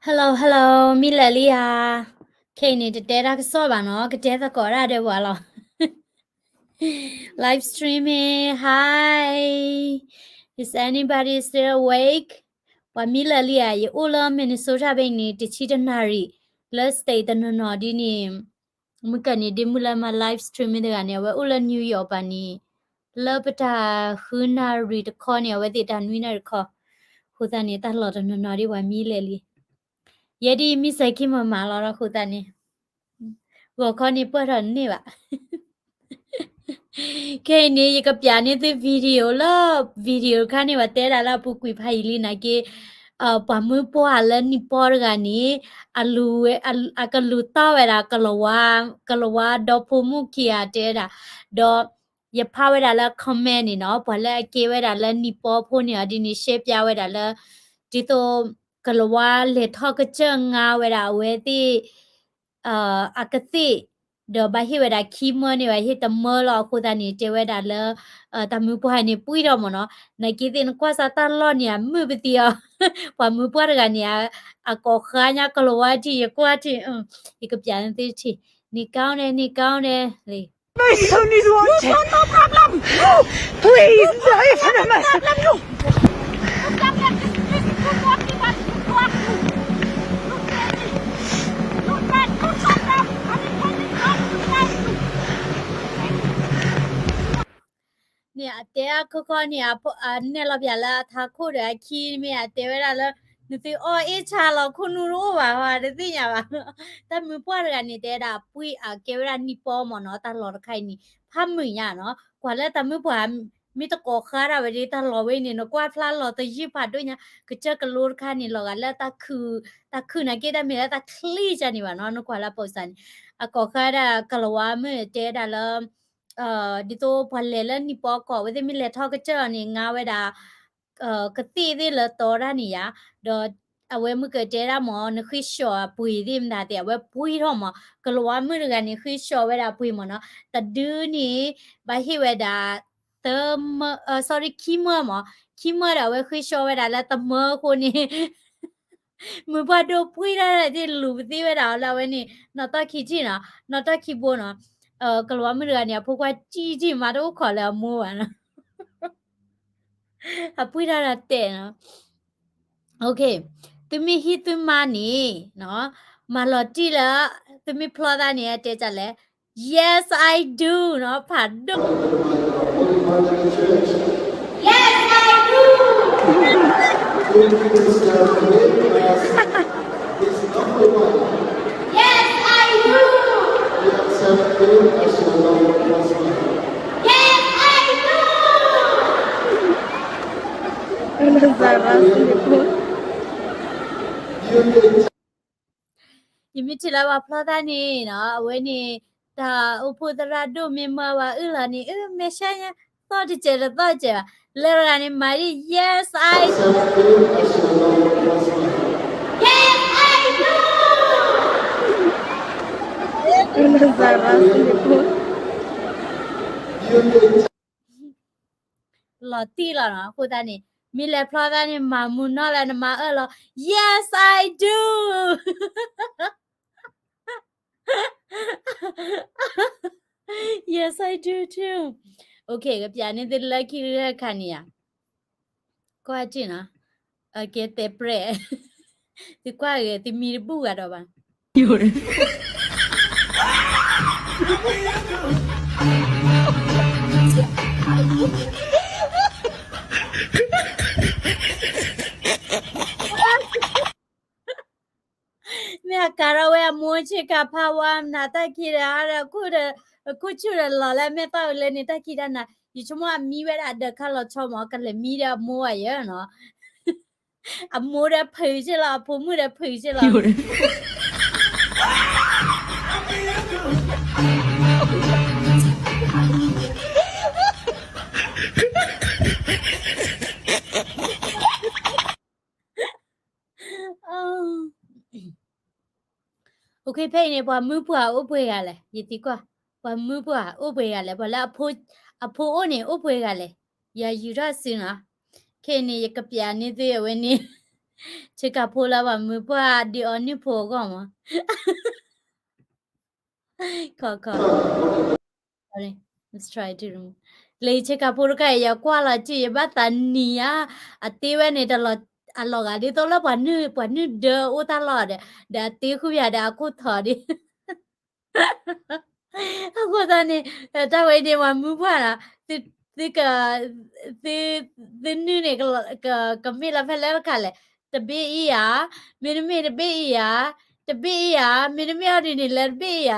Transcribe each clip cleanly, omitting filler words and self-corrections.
Hello, mi Lelia. Okay, ni the data so ba no, cái data có ra đây vào lo. Live streaming. Hi. Is anybody still awake? Wa mi Lelia, ye ula Minnesota be ni ti chi nari. Let's stay the no di ni. Muka ni di mula ma live streaming de gane wa ula New York ba ni. Lapata huna read ko ni wa di dan winner ko. Huda ni ta lo no di wa mi Lelia. Yedi mi sai ki ma lo ra huda ni. Wo ko ni pa ran ni ba. Cái này cái piano thì video là video cái này mà té là bu quy phai li na cái pamu po ala ni por gani alu ta ra kalawa do pomu kia té ra do ya pa wa la comment ni no pa la ke wa la ni po pho ni adi ni shape ya wa la ti to kalawa le tho ka chang nga wa ra we ti akati the ba hi weda khimo ni ba hi ta mo lo khu ta ni te weda le ta mu po ha ni pui ro mo no na ki tin kwa sa ta lo ni a mu bi ti a pa mu po ga ni a ko kha nya ko lo wa ti ye kwa ti i ka pian ti ti ni kaun ne le My son is wanted. No problem. Please, if I'm a mess. No problem. No problem. Just walk me back. Walk me. Look at me. Look at me. Look at me. I'm coming back to that. เนี่ยเตะก็เนี่ยพอเนี่ยเราอย่าละทาโคเดะคีเนี่ยเตะเวลาละนี่ติอ๋อเอชาเราคุณรู้ว่าว่าเดี๋ยวเนี่ยว่าแต่มือปวดกันนี่เตะดาปุยเกเวลานี่ปอมเนาะตลอดใครนี่พัมมือเนี่ยเนาะกว่าแล้วแต่มือปวดมีตะกอคาราเวดีตลอดเว้ยนี่เนาะกว่าพลาดเราตะยีบผัดด้วยเนี่ยก็เจอกันลูกค่ะนี่เรากันแล้วตาคือนะเกดมีแล้วตาคลีจันนี่ว่าเนาะนกว่าละปอสันกอคาราก็ละว่ามือเตะดาละdito palela ni poko wede mi le thok cha ni nga weda kati di le to ra ni ya do awe mu ke te ra mo ni khi sho pui di mda te awe pui ro mo kalwa mu ga ni khi sho weda pui mo no ta du ni ba hi weda term sorry kimo mo kimo ra we khi sho weda la ta mo ko ni mu ba do pui ra di lu di weda la we ni na ta ki ji na ta ki bo no ကလောမရကနေဖိုးကွာကြီးကြီးမတော့ခေါ်လဲမိုးပါနော်အပွေးရတဲ့နော်โอเคသူမဟီသူမနီနော်မလော်တီလာသူမဖလာဒနေတဲကြလဲ yes I do နော်ဖတ်တော့ yes I do yes I do yes I do Yimitila wa plata ni no weni ta upudra do mema wa ulani meshanya thought it lerani mari yes I do yes I do Loti la no kudani mi le plata ni mamu no la ma yes I do Yes, I do too. Okay, ကပြနေတဲ့ lucky ရခဏနေရကွာကျင်နော်ကဲတဲ့ပရဲဒီကွာရဒီမီဘူကတော့ပါ有人เนี่ยการเอาไว้มูชิกาพาวามนาตะคีระอะไรกูชุดหล่อแล้วแม่ต้าเลยนี่ตะคีระนะอยู่ชั่วโมงมีเวลาเด็กข้าเราชอบหมอกันเลยมีเดียมัวเยอะเนาะ啊，冇得陪去了，不没得陪去了。有人。OK，陪你把木不啊，我陪下来，也ดีกว่า把木不啊，我陪下来，把那婆我呢，我陪下来，也有点事呢。看你一个别你对问你。cheka phola ba mupwa di oni pho ko ma kha sorry let's try to remove လေချက်ကပိုရကရကွာလာကြည့်ဘတ်တနီယာအသေးဝဲနေတလောအလောကဒီတော့လပနုဒေဥတလောတဲ့ဒါတေခုရတဲ့အခုထော်ဒီအခုတနေတဝိနေမှာမူဖွာလာဒီကဒီနုနေကမေလာဖလဲခါလေတပိအီယာမင်းမေတပိအီယာတပိအီယာမင်းမေဒီနေလဲတပိအီယာ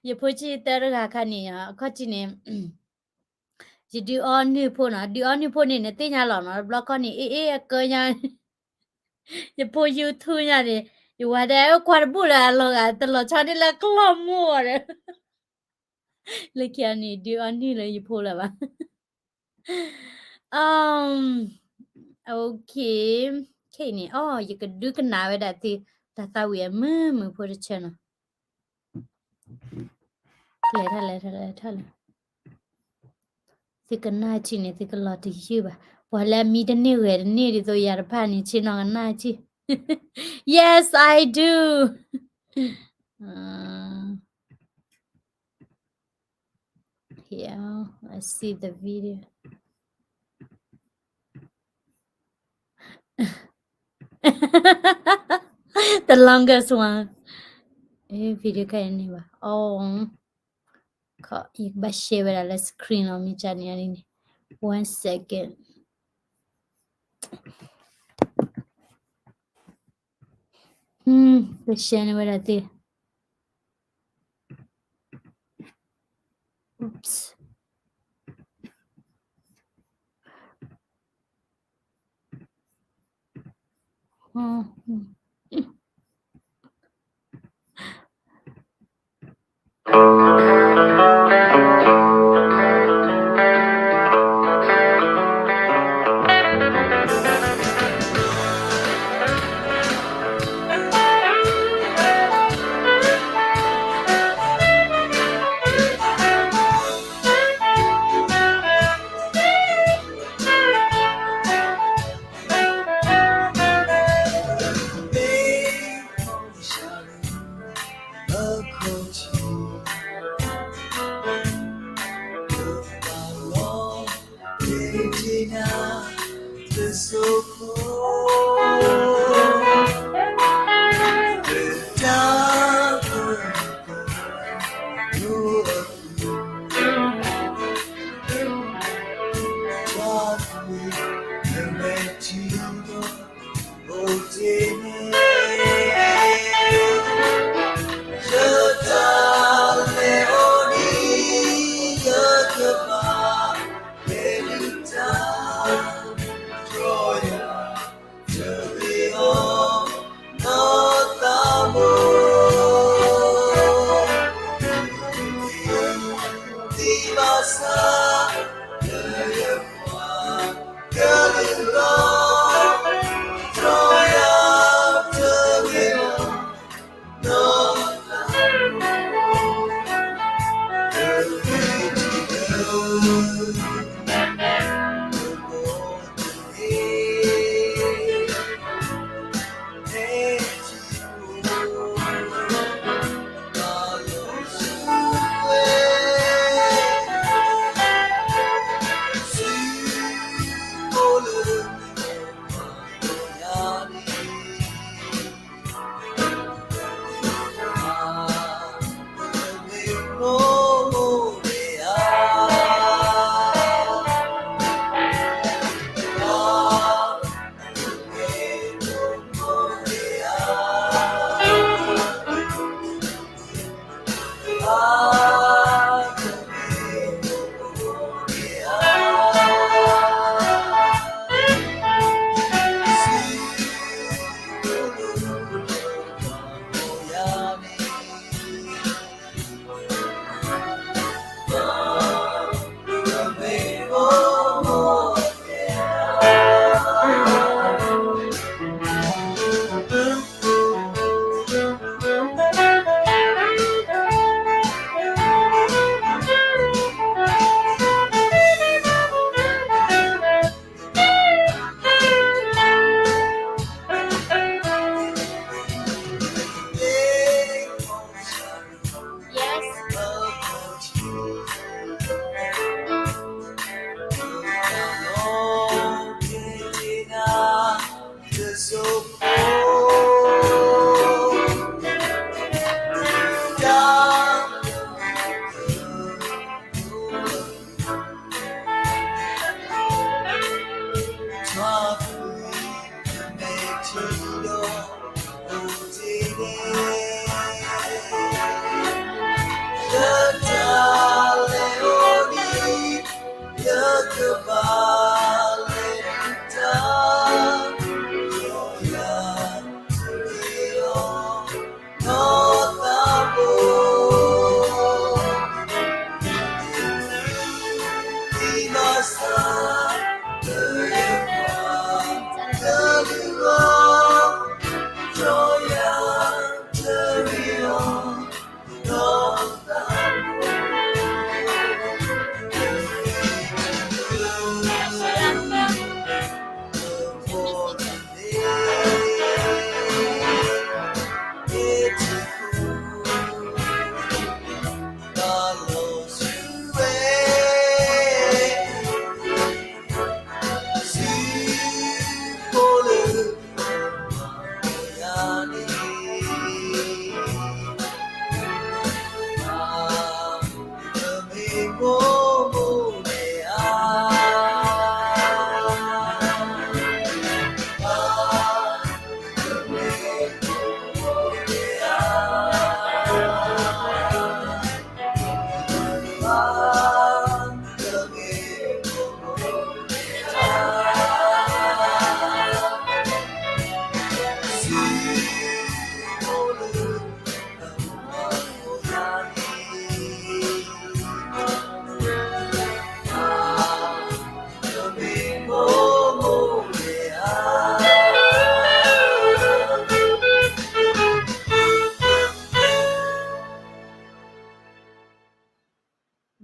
ရဖို့ချီတဲရခါနေရခတ်ချီနေဒီအော်နီဖို့နော်ဒီအော်နီဖို့နေနဲ့တင်ညာလောနော်ဘလော့ကောနေအေးကောညာရဖို့ YouTube ရတယ်ရဝတဲ့ကွာဘူးလာလောကတလောချာနေလကလမောရလေကျန်နေဒီအော်နီလေရဖို့လာပါ okay ခေနေအော်ရကဒုကနာဝဲတဲ့တီတသဝေမမဖို့ချင်နော်ထလဲဒီကနာချီနေဒီကလာတီရှိပါဘာလဲမီတနေ့ဝဲနေ့ဒီဆိုရဖာနေချင်တော့နာချီ yes I do here I see the video the longest one video ka ni ba oh ka ek ba share la screen on mi chani ni 1 second the share wala ti oops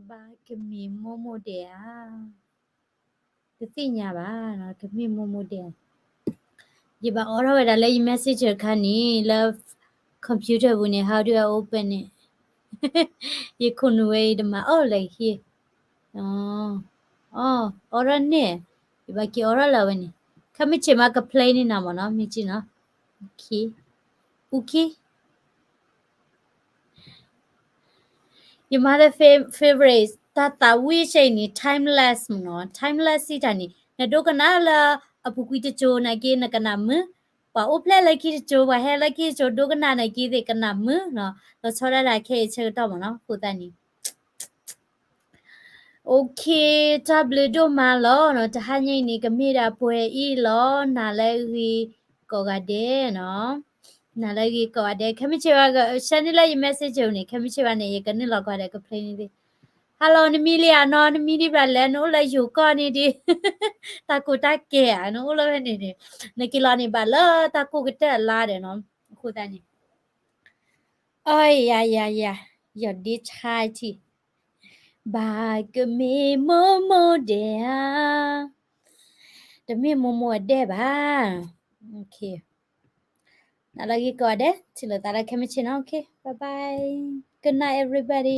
ba ke mi momo de the thing ya ba no ke mi momo de ye ba ora da le message khani love computer bu ne how do I open it ye kunu we de ma oh like here ora ne ye ba ki ora la we ne khami che ma ka play ni na mo no mi chi no okay your mother favorite tata wi chai ni timeless no timeless si ta ni na do kana la apukui te cho na ke na kana mu pa o ple la ki cho ba he la ki cho do kana na ki de kana mu no lo chora la ke che to mo no ko ta ni okay tablet do ma lo no ta ha nyai ni ka mi da pwe i lo na le wi ko ga de no na le wi ko ga de khami che ba shan la yi message ni khami che ba ne ye ka ni lo ga de ka play ni de hello Emilia no Emily ba le no la yu ko ni di ta ko ta ke no lo ni ni ne ki la ni ba la ta ko ke ta la de no ko ta ni ai ya yo di chai ti ba ke me mo de de me mo de ba okay na lagi ko de chilo ta la ke me china okay bye bye good night everybody